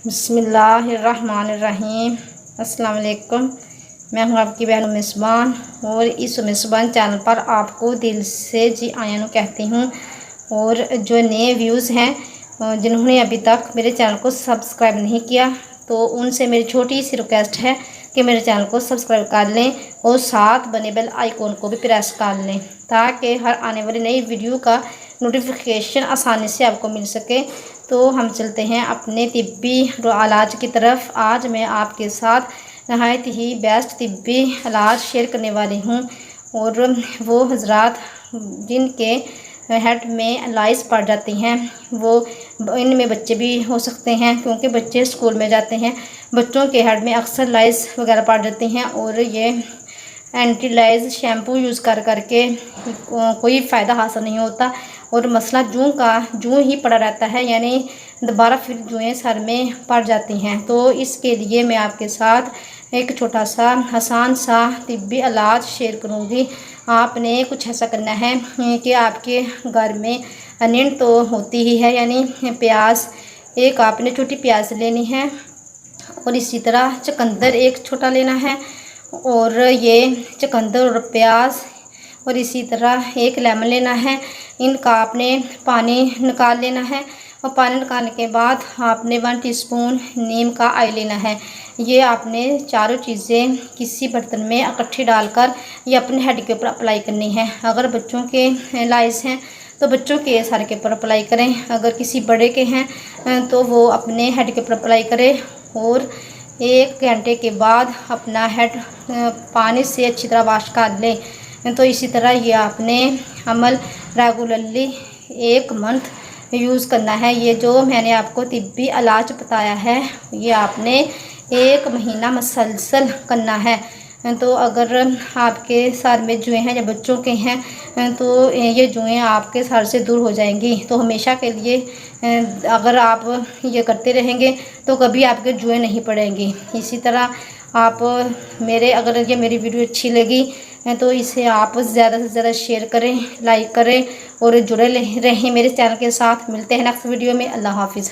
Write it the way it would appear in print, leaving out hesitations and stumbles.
बिस्मिल्लाहिर्रहमानिर्रहीम। अस्सलाम वालेकुम। मैं हूँ आपकी बहन मिसबान और इस मिसबान चैनल पर आपको दिल से जी आयानु कहती हूँ। और जो नए व्यूज़ हैं जिन्होंने अभी तक मेरे चैनल को सब्सक्राइब नहीं किया तो उनसे मेरी छोटी सी रिक्वेस्ट है कि मेरे चैनल को सब्सक्राइब कर लें और साथ बने बेल आइकॉन को भी प्रेस कर लें ताकि हर आने वाली नई वीडियो का नोटिफिकेशन आसानी से आपको मिल सके। तो हम चलते हैं अपने तिब्बी इलाज की तरफ। आज मैं आपके साथ नहायत ही बेस्ट तिब्बी इलाज शेयर करने वाली हूँ और वो हजरात जिनके हेड में लाइस पड़ जाती हैं वो इनमें बच्चे भी हो सकते हैं क्योंकि बच्चे स्कूल में जाते हैं। बच्चों के हेड में अक्सर लाइस वगैरह पड़ जाती हैं और ये एंटी लाइस शैम्पू यूज़ कर करके कोई फ़ायदा हासिल नहीं होता और मसला जूं ही पड़ा रहता है, यानी दोबारा फिर जुएँ सर में पड़ जाती हैं। तो इसके लिए मैं आपके साथ एक छोटा सा आसान सा तिब्बी इलाज शेयर करूँगी। आपने कुछ ऐसा करना है कि आपके घर में नींद तो होती ही है, यानी प्याज एक आपने छोटी प्याज लेनी है और इसी तरह चुकंदर एक छोटा लेना है और ये चुकंदर और प्याज और इसी तरह एक लेमन लेना है। इनका आपने पानी निकाल लेना है और पानी निकालने के बाद आपने 1 टीस्पून नीम का ऑयल लेना है। ये आपने चारों चीज़ें किसी बर्तन में इकट्ठी डालकर ये अपने हेड के ऊपर अप्लाई करनी है। अगर बच्चों के लाइस हैं तो बच्चों के सर के ऊपर अप्लाई करें, अगर किसी बड़े के हैं तो वो अपने हेड के ऊपर अप्लाई करें और 1 घंटे के बाद अपना हेड पानी से अच्छी तरह वॉश कर लें। तो इसी तरह ये आपने अमल रेगुलरली 1 मंथ यूज़ करना है। ये जो मैंने आपको तिब्बी इलाज बताया है ये आपने 1 महीना मुसलसल करना है। तो अगर आपके सर में जुएँ हैं या बच्चों के हैं तो ये जुएँ आपके सर से दूर हो जाएंगी। तो हमेशा के लिए अगर आप ये करते रहेंगे तो कभी आपके जुएँ नहीं पड़ेंगी। इसी तरह आप अगर ये मेरी वीडियो अच्छी लगी तो इसे आप ज़्यादा से ज़्यादा शेयर करें, लाइक करें और जुड़े रहें मेरे चैनल के साथ। मिलते हैं नेक्स्ट वीडियो में। अल्लाह हाफिज़।